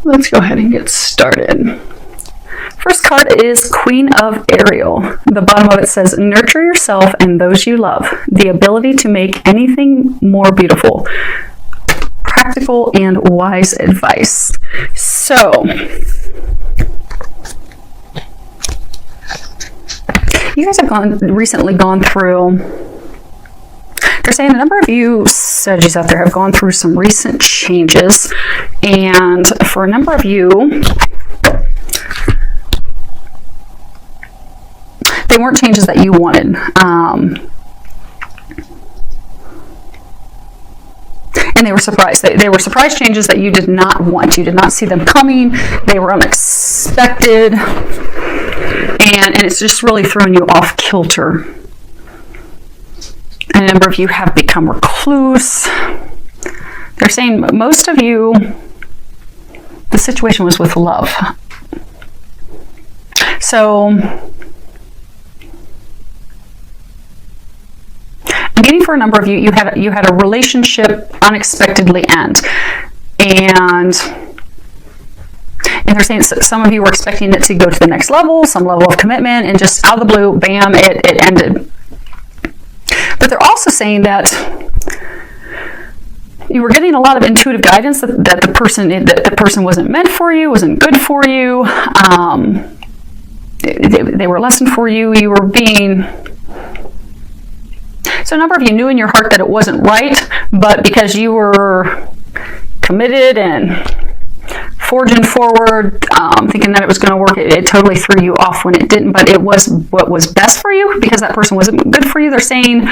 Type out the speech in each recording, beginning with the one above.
Let's go ahead and get started. First card is Queen of Ariel. The bottom of it says, nurture yourself and those you love. The ability to make anything more beautiful. Practical and wise advice. So, you guys have recently gone through, they're saying a number of you Saggies out there have gone through some recent changes, and for a number of you, they weren't changes that you wanted. And they were surprised. They were surprise changes that you did not want. You did not see them coming. They were unexpected. And it's just really thrown you off kilter. And a number of you have become recluse. They're saying most of you, the situation was with love. So, I'm getting for a number of you, you had a relationship unexpectedly end. And they're saying some of you were expecting it to go to the next level, some level of commitment, and just out of the blue, bam, it ended. But they're also saying that you were getting a lot of intuitive guidance that the person wasn't meant for you, wasn't good for you. They were a lesson for you. You were being... So a number of you knew in your heart that it wasn't right, but because you were committed and forging forward, thinking that it was going to work, it totally threw you off when it didn't, but it was what was best for you because that person wasn't good for you. They're saying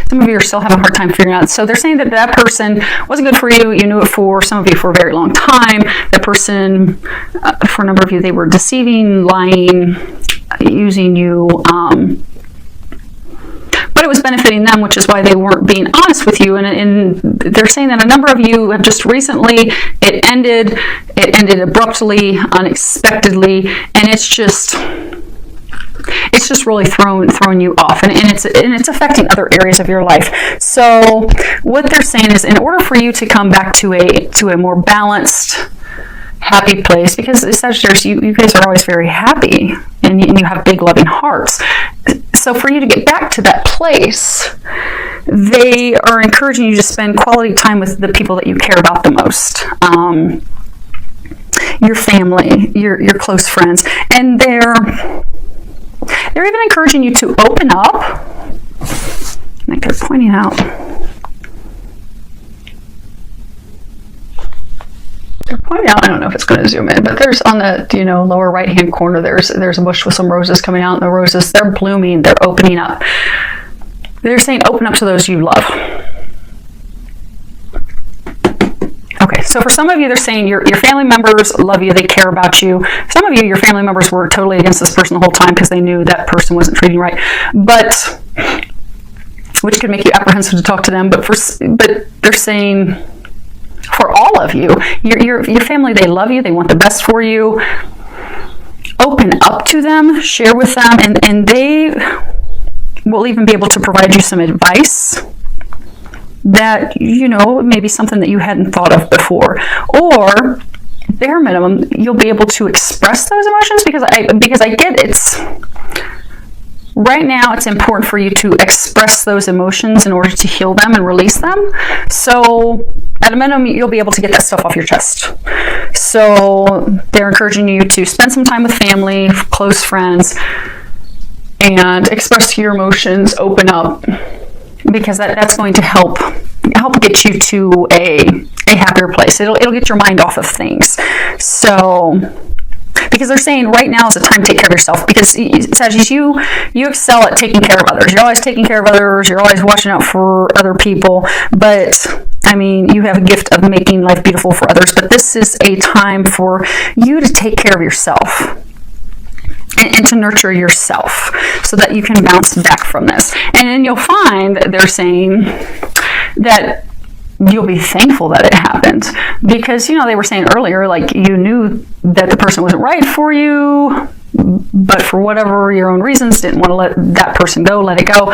some of you are still having a hard time figuring out. So they're saying that that person wasn't good for you. You knew it for some of you for a very long time. That person, for a number of you, they were deceiving, lying, using you, but it was benefiting them, which is why they weren't being honest with you. And they're saying that a number of you have just recently, it ended abruptly, unexpectedly, and it's just really thrown you off, and it's affecting other areas of your life. So what they're saying is, in order for you to come back to a more balanced, happy place, because Sagittarius, you guys are always very happy and you have big loving hearts. So for you to get back to that place, they are encouraging you to spend quality time with the people that you care about the most. Your family, your close friends, and they're even encouraging you to open up, like they're pointing out. I don't know if it's going to zoom in, but there's on the lower right hand corner, there's a bush with some roses coming out, and the roses, they're blooming, they're opening up. They're saying open up to those you love. Okay, so for some of you, they're saying your family members love you, they care about you. Some of you, your family members were totally against this person the whole time because they knew that person wasn't treating you right, which could make you apprehensive to talk to them. But they're saying, for all of you, your family, they love you, they want the best for you. Open up to them, share with them, and they will even be able to provide you some advice that, maybe something that you hadn't thought of before. Or, bare minimum, you'll be able to express those emotions because I get it's... Right now, it's important for you to express those emotions in order to heal them and release them. So, at a minimum, you'll be able to get that stuff off your chest. So, they're encouraging you to spend some time with family, close friends, and express your emotions, open up, because that's going to help get you to a happier place. It'll get your mind off of things. So... Because they're saying right now is the time to take care of yourself. Because Sagittarius, you excel at taking care of others. You're always taking care of others. You're always watching out for other people. But, you have a gift of making life beautiful for others. But this is a time for you to take care of yourself. And to nurture yourself so that you can bounce back from this. And then you'll find that they're saying that you'll be thankful that it happened, because they were saying earlier, like, you knew that the person wasn't right for you, but for whatever your own reasons didn't want to let that person go, let it go.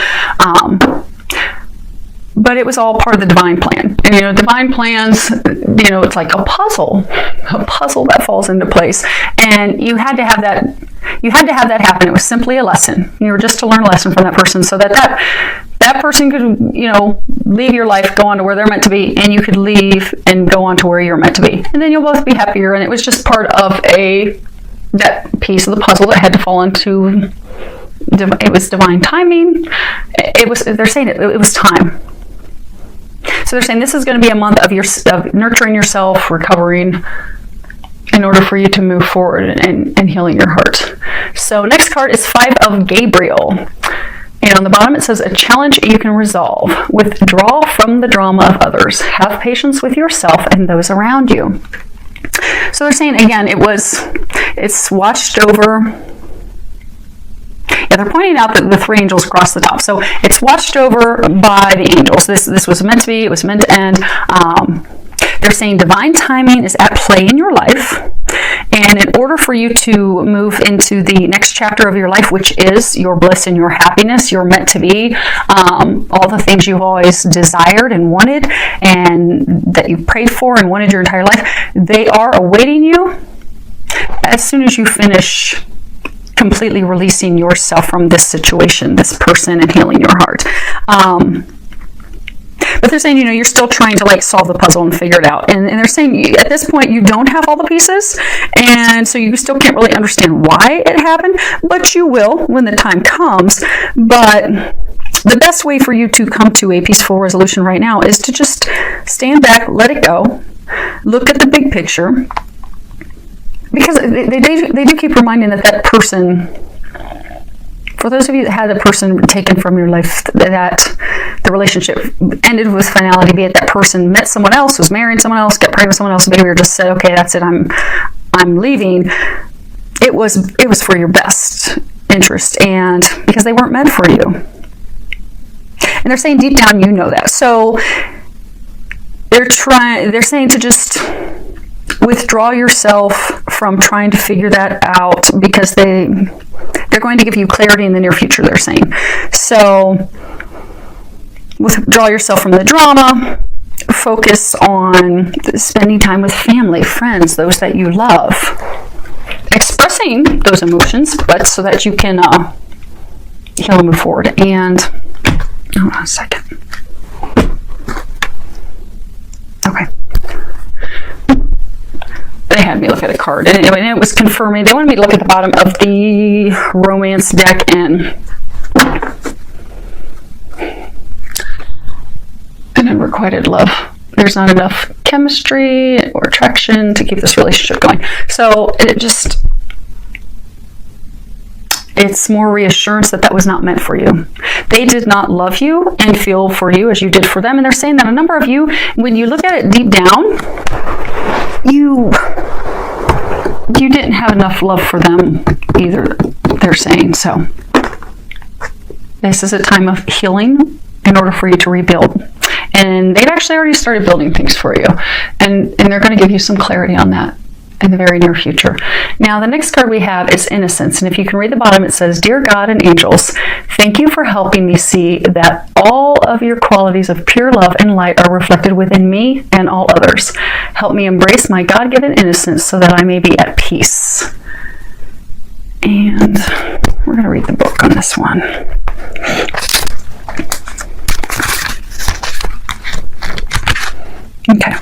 but it was all part of the divine plan. And, you know, divine plans, you know, it's like a puzzle that falls into place. And you had to have that happen. It was simply a lesson. You were just to learn a lesson from that person, so that person could, you know, leave your life, go on to where they're meant to be, and you could leave and go on to where you're meant to be. And then you'll both be happier. And it was just part of that piece of the puzzle that had to fall into, it was divine timing. They're saying it was time. So they're saying this is going to be a month of nurturing yourself, recovering, in order for you to move forward and healing your heart. So next card is 5 of Gabriel. And on the bottom it says, a challenge you can resolve. Withdraw from the drama of others. Have patience with yourself and those around you. So they're saying, again, it's watched over. Yeah, they're pointing out that the 3 angels across the top. So it's watched over by the angels. This was meant to be. It was meant to end. They're saying divine timing is at play in your life. And in order for you to move into the next chapter of your life, which is your bliss and your happiness, you're meant to be, all the things you've always desired and wanted and that you've prayed for and wanted your entire life, they are awaiting you as soon as you finish completely releasing yourself from this situation, this person, and healing your heart. But they're saying, you know, you're still trying to like solve the puzzle and figure it out. And they're saying at this point you don't have all the pieces, and so you still can't really understand why it happened, but you will when the time comes. But the best way for you to come to a peaceful resolution right now is to just stand back, let it go, look at the big picture. Because they do keep reminding that person, for those of you that had the person taken from your life, that the relationship ended with finality, be it that person met someone else, was marrying someone else, got pregnant with someone else, maybe or just said, okay, that's it, I'm leaving. It was for your best interest, and because they weren't meant for you. And they're saying deep down you know that. So they're saying to just withdraw yourself from trying to figure that out, because they're going to give you clarity in the near future, they're saying. So withdraw yourself from the drama, focus on spending time with family, friends, those that you love, expressing those emotions, but so that you can heal and move forward. And hold on a second. Okay. They had me look at a card, and it was confirming. They wanted me to look at the bottom of the romance deck, and unrequited love. There's not enough chemistry or attraction to keep this relationship going. So it's more reassurance that was not meant for you. They did not love you and feel for you as you did for them. And they're saying that a number of you, when you look at it deep down, you didn't have enough love for them either, they're saying. So this is a time of healing in order for you to rebuild. And they've actually already started building things for you. And they're going to give you some clarity on that in the very near future. Now, the next card we have is Innocence. And if you can read the bottom, it says, Dear God and angels, thank you for helping me see that all of your qualities of pure love and light are reflected within me and all others. Help me embrace my God-given innocence so that I may be at peace. And we're going to read the book on this one. Okay.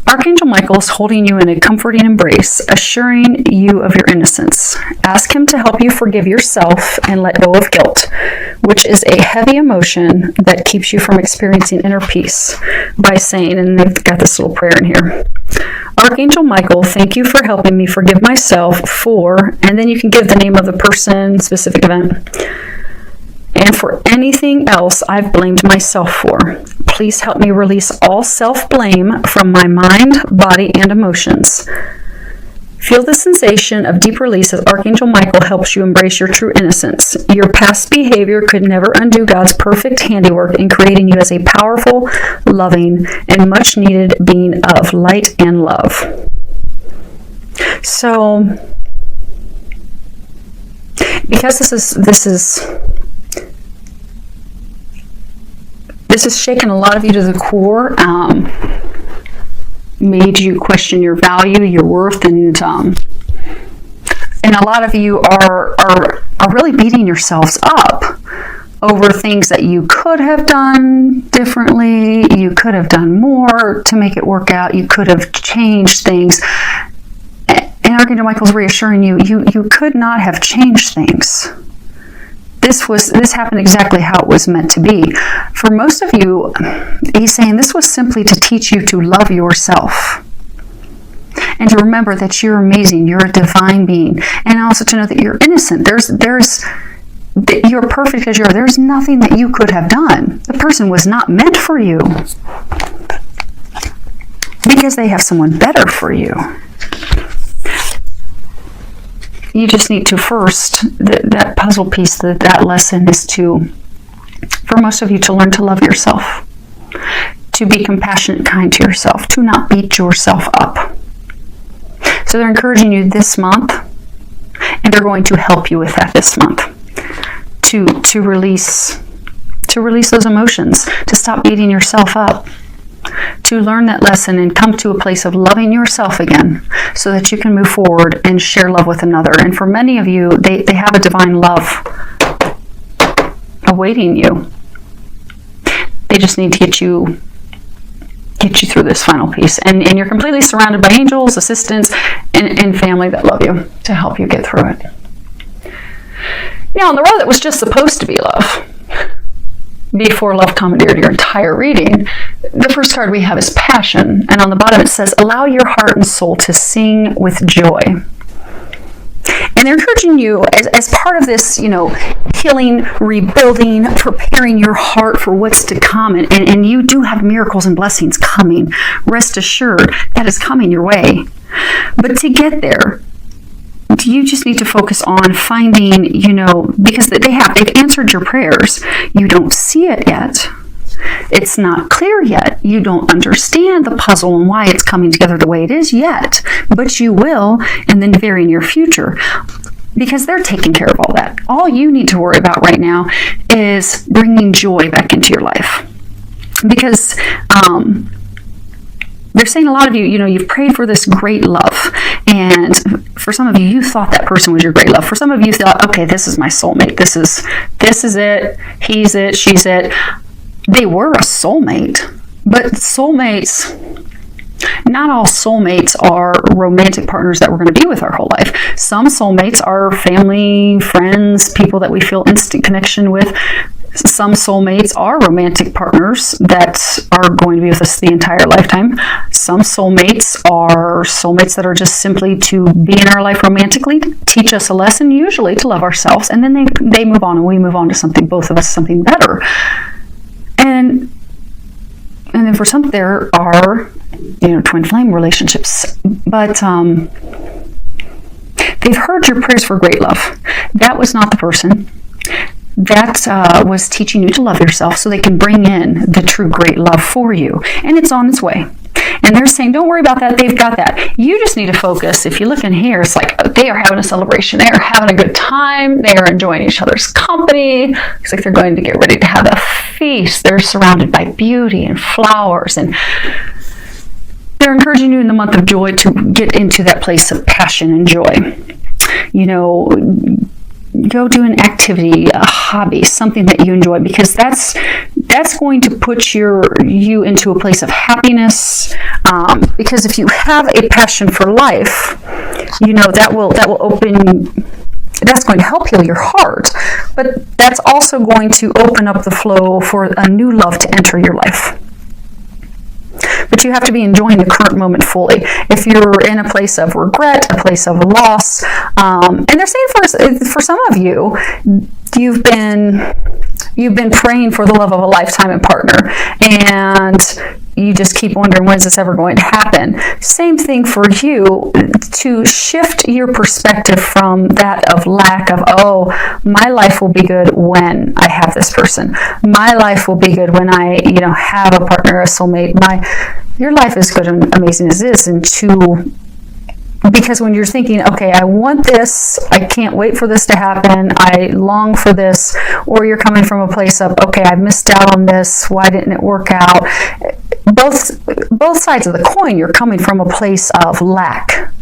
Archangel Michael is holding you in a comforting embrace, assuring you of your innocence. Ask him to help you forgive yourself and let go of guilt, which is a heavy emotion that keeps you from experiencing inner peace, by saying, and they've got this little prayer in here, Archangel Michael, thank you for helping me forgive myself for, and then you can give the name of the person, specific event, and for anything else I've blamed myself for. Please help me release all self-blame from my mind, body, and emotions. Feel the sensation of deep release as Archangel Michael helps you embrace your true innocence. Your past behavior could never undo God's perfect handiwork in creating you as a powerful, loving, and much-needed being of light and love. So, because this is This has shaken a lot of you to the core, made you question your value, your worth, and a lot of you are really beating yourselves up over things that you could have done differently. You could have done more to make it work out. You could have changed things. And Archangel Michael's reassuring you, you could not have changed things. This happened exactly how it was meant to be. For most of you, he's saying this was simply to teach you to love yourself. And to remember that you're amazing, you're a divine being. And also to know that you're innocent. You're perfect as you are. There's nothing that you could have done. The person was not meant for you. Because they have someone better for you. You just need to first, that puzzle piece, that lesson is for most of you to learn to love yourself. To be compassionate and kind to yourself. To not beat yourself up. So they're encouraging you this month, and they're going to help you with that this month. To release those emotions. To stop beating yourself up. To learn that lesson and come to a place of loving yourself again so that you can move forward and share love with another. And for many of you, they have a divine love awaiting you. They just need to get you through this final piece. And you're completely surrounded by angels, assistants, and family that love you to help you get through it. Now, on the road that was just supposed to be love, before love commandeered your entire reading, the first card we have is passion. And on the bottom it says, allow your heart and soul to sing with joy. And they're encouraging you, as part of this, healing, rebuilding, preparing your heart for what's to come. And you do have miracles and blessings coming. Rest assured, that is coming your way. But to get there, you just need to focus on finding, because they've answered your prayers. You don't see it yet. It's not clear yet. You don't understand the puzzle and why it's coming together the way it is yet. But you will in the very near future, because they're taking care of all that. All you need to worry about right now is bringing joy back into your life. Because they're saying a lot of you, you've prayed for this great love. And for some of you, you thought that person was your great love. For some of you, thought, okay, this is my soulmate. This is it. He's it. She's it. They were a soulmate. But soulmates, not all soulmates are romantic partners that we're going to be with our whole life. Some soulmates are family, friends, people that we feel instant connection with. Some soulmates are romantic partners that are going to be with us the entire lifetime. Some soulmates are soulmates that are just simply to be in our life romantically, teach us a lesson, usually to love ourselves, and then they move on and we move on to something, both of us, something better. And then for some, there are, twin flame relationships. But they've heard your prayers for great love. That was not the person. That was teaching you to love yourself so they can bring in the true great love for you. And it's on its way. And they're saying, don't worry about that. They've got that. You just need to focus. If you look in here, it's like they are having a celebration. They are having a good time. They are enjoying each other's company. Looks like they're going to get ready to have a feast. They're surrounded by beauty and flowers. And they're encouraging you in the month of joy to get into that place of passion and joy. Go do an activity, a hobby, something that you enjoy, because that's going to put you into a place of happiness. Because if you have a passion for life, that will open. That's going to help heal your heart, but that's also going to open up the flow for a new love to enter your life. But you have to be enjoying the current moment fully. If you're in a place of regret, a place of loss, and they're saying for some of you, you've been praying for the love of a lifetime and partner, and you just keep wondering, when's this ever going to happen? Same thing for you, to shift your perspective from that of lack of, my life will be good when I have this person. My life will be good when I, have a partner, a soulmate. Your life is good and amazing as is, and to Because when you're thinking, okay, I want this, I can't wait for this to happen, I long for this, or you're coming from a place of, okay, I missed out on this, why didn't it work out? Both sides of the coin, you're coming from a place of lack.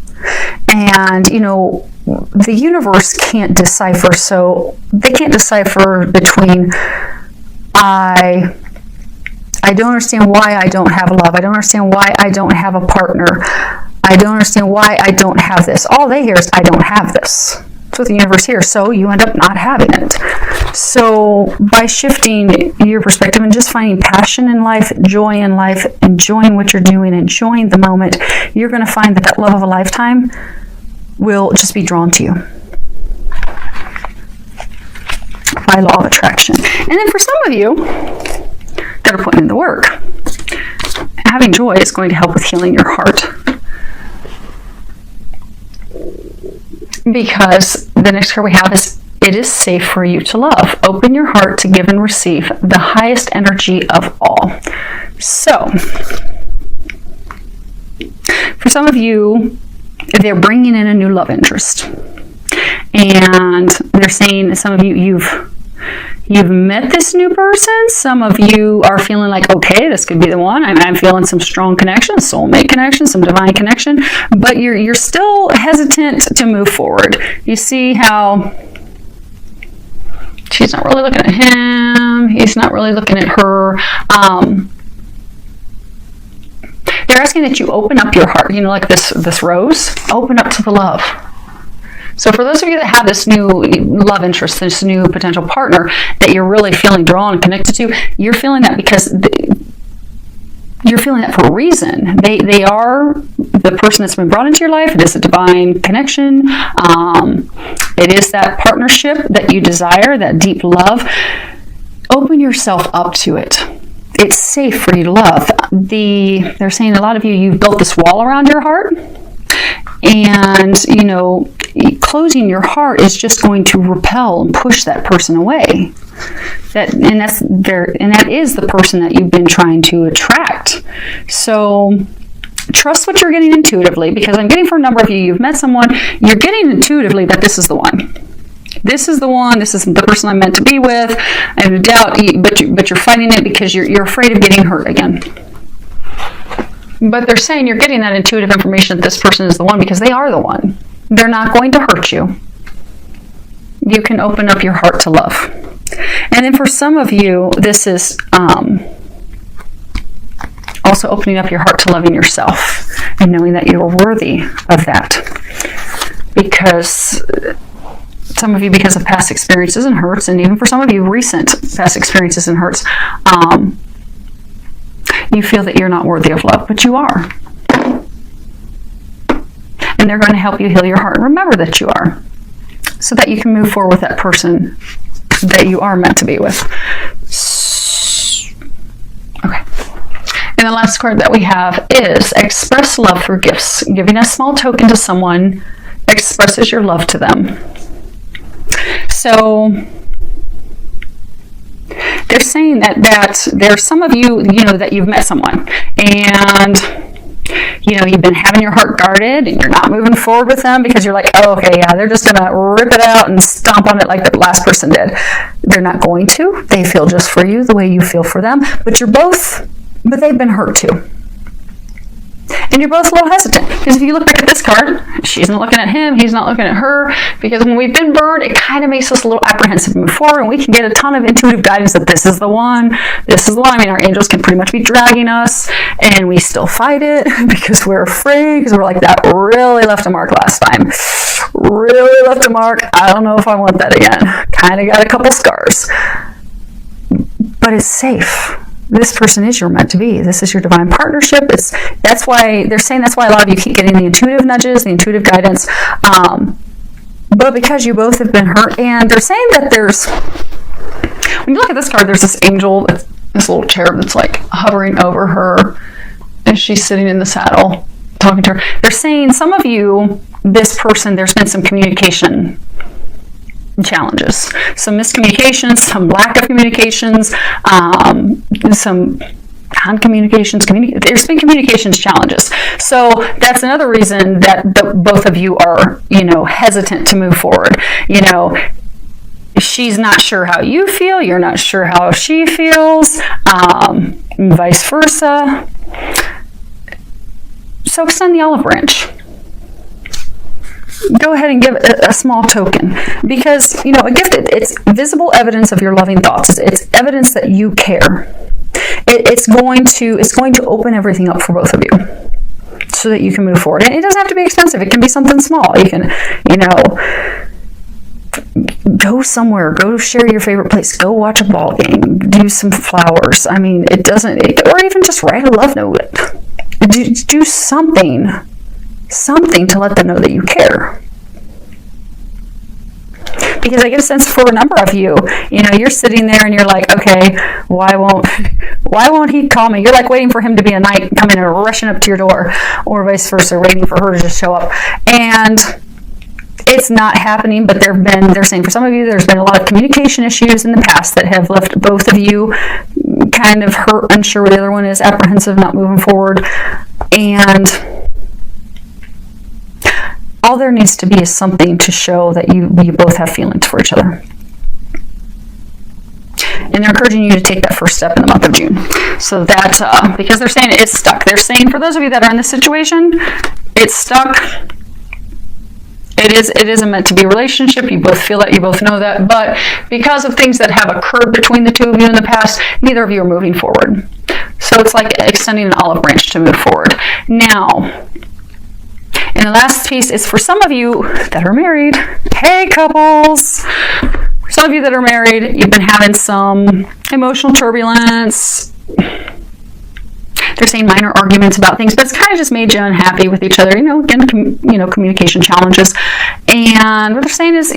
And, you know, the universe can't decipher, so they can't decipher between I don't understand why I don't have love. I don't understand why I don't have a partner. I don't understand why I don't have this. All they hear is, I don't have this. That's what the universe hears. So you end up not having it. So by shifting your perspective and just finding passion in life, joy in life, enjoying what you're doing, enjoying the moment, you're going to find that that love of a lifetime will just be drawn to you by law of attraction. And then for some of you that are putting in the work, having joy is going to help with healing your heart. Because the next card we have is, it is safe for you to love. Open your heart to give and receive the highest energy of all. So, for some of you, they're bringing in a new love interest. And they're saying, some of you, you've met this new person. Some of you are feeling like, okay, this could be the one. I'm feeling some strong connection, soulmate connection, some divine connection, but you're still hesitant to move forward. You see how she's not really looking at him. He's not really looking at her. They're asking that you open up your heart, you know, like this rose, open up to the love. So for those of you that have this new love interest, this new potential partner that you're really feeling drawn and connected to, you're feeling that because you're feeling that for a reason. They are the person that's been brought into your life. It is a divine connection. It is that partnership that you desire, that deep love. Open yourself up to it. It's safe for you to love. They're saying a lot of you, you've built this wall around your heart. And, you know, closing your heart is just going to repel and push that person away. That is the person that you've been trying to attract. So trust what you're getting intuitively, because I'm getting for a number of you, you've met someone, you're getting intuitively that this is the one. This is the one. This is the person I'm meant to be with. I have no doubt, but you're fighting it because you're afraid of getting hurt again. But they're saying you're getting that intuitive information that this person is the one because they are the one. They're not going to hurt you. You can open up your heart to love. And then for some of you, this is also opening up your heart to loving yourself and knowing that you're worthy of that. Because some of you, because of past experiences and hurts, and even for some of you, recent past experiences and hurts, you feel that you're not worthy of love, but you are. And they're going to help you heal your heart. Remember that you are, so that you can move forward with that person that you are meant to be with. Okay. And the last card that we have is express love through gifts. Giving a small token to someone expresses your love to them. So they're saying that there's some of you, you know, that you've met someone and, you know, you've been having your heart guarded and you're not moving forward with them because you're like, oh, okay, yeah, they're just going to rip it out and stomp on it like the last person did. They're not going to. They feel just for you the way you feel for them, but they've been hurt too. And you're both a little hesitant, because if you look back at this card, she's not looking at him, he's not looking at her, because when we've been burned, it kind of makes us a little apprehensive to move forward, and we can get a ton of intuitive guidance that this is the one, this is the one. I mean, our angels can pretty much be dragging us, and we still fight it, because we're afraid, because we're like, that really left a mark last time. Really left a mark. I don't know if I want that again. Kind of got a couple scars. But it's safe. This person is your meant to be. This is your divine partnership. That's why they're saying, that's why a lot of you keep getting the intuitive nudges, the intuitive guidance. But because you both have been hurt, and they're saying that when you look at this card, there's this angel, this little cherub that's like hovering over her as she's sitting in the saddle talking to her. They're saying some of you, this person, there's been some communication challenges, some miscommunications, some lack of communications, some on communications. There's been communications challenges. So that's another reason that both of you are, hesitant to move forward. She's not sure how you feel. You're not sure how she feels. Vice versa. So extend the olive branch. Go ahead and give a small token, because a gift, it's visible evidence of your loving thoughts. It's evidence that you care. It's going to open everything up for both of you so that you can move forward. And it doesn't have to be expensive. It can be something small. You can go somewhere, go share your favorite place, go watch a ball game, do some flowers. I mean, or even just write a love note. Do something to let them know that you care. Because I get a sense for a number of you, you're sitting there and you're like, okay, why won't he call me? You're like waiting for him to be a knight coming and rushing up to your door, or vice versa, waiting for her to just show up. And it's not happening, but they're saying for some of you, there's been a lot of communication issues in the past that have left both of you kind of hurt, unsure where the other one is, apprehensive, not moving forward. And all there needs to be is something to show that you both have feelings for each other. And they're encouraging you to take that first step in the month of June. So that, because they're saying it's stuck. They're saying for those of you that are in this situation, it's stuck. It isn't meant to be a relationship. You both feel that, you both know that. But because of things that have occurred between the two of you in the past, neither of you are moving forward. So it's like extending an olive branch to move forward. Now, and the last piece is for some of you that are married. Hey, couples. For some of you that are married, you've been having some emotional turbulence. They're saying minor arguments about things, but it's kind of just made you unhappy with each other. Again, communication challenges. And what they're saying is,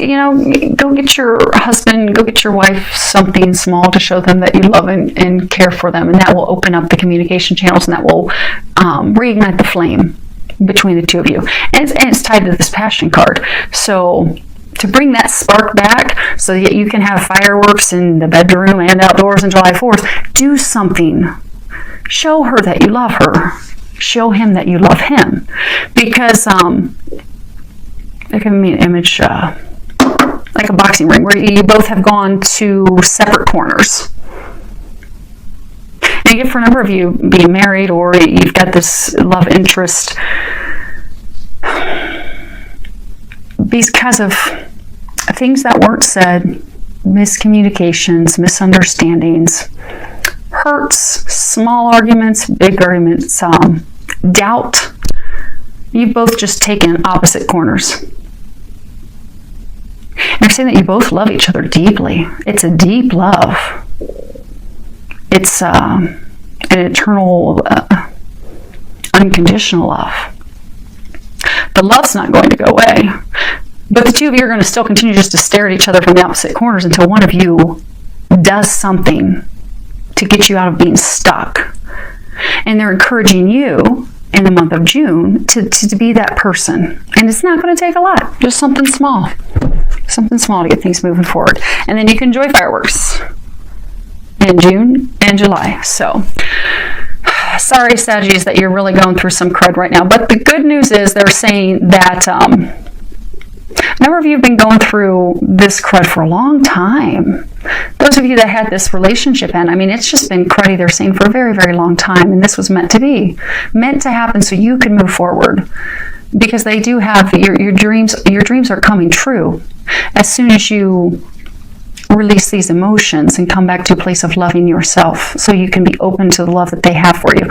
go get your husband, go get your wife something small to show them that you love and care for them. And that will open up the communication channels, and that will reignite the flame between the two of you. And it's tied to this passion card. So to bring that spark back so that you can have fireworks in the bedroom and outdoors on July 4th, do something. Show her that you love her. Show him that you love him. Because it can be an image like a boxing ring where you both have gone to separate corners. And again, for a number of you being married, or you've got this love interest, because of things that weren't said, miscommunications, misunderstandings, hurts, small arguments, big arguments, doubt, you've both just taken opposite corners. And they're saying that you both love each other deeply. It's a deep love. It's an eternal, unconditional love. The love's not going to go away. But the two of you are going to still continue just to stare at each other from the opposite corners until one of you does something to get you out of being stuck. And they're encouraging you in the month of June to be that person. And it's not going to take a lot. Just something small. Something small to get things moving forward. And then you can enjoy fireworks in June and July. So, sorry, Saggies, that you're really going through some crud right now. But the good news is they're saying that a number of you have been going through this crud for a long time. Those of you that had this relationship end, it's just been cruddy, they're saying, for a very, very long time. And this was meant to be. Meant to happen so you can move forward. Because they do have, your dreams are coming true. As soon as you release these emotions and come back to a place of loving yourself, so you can be open to the love that they have for you.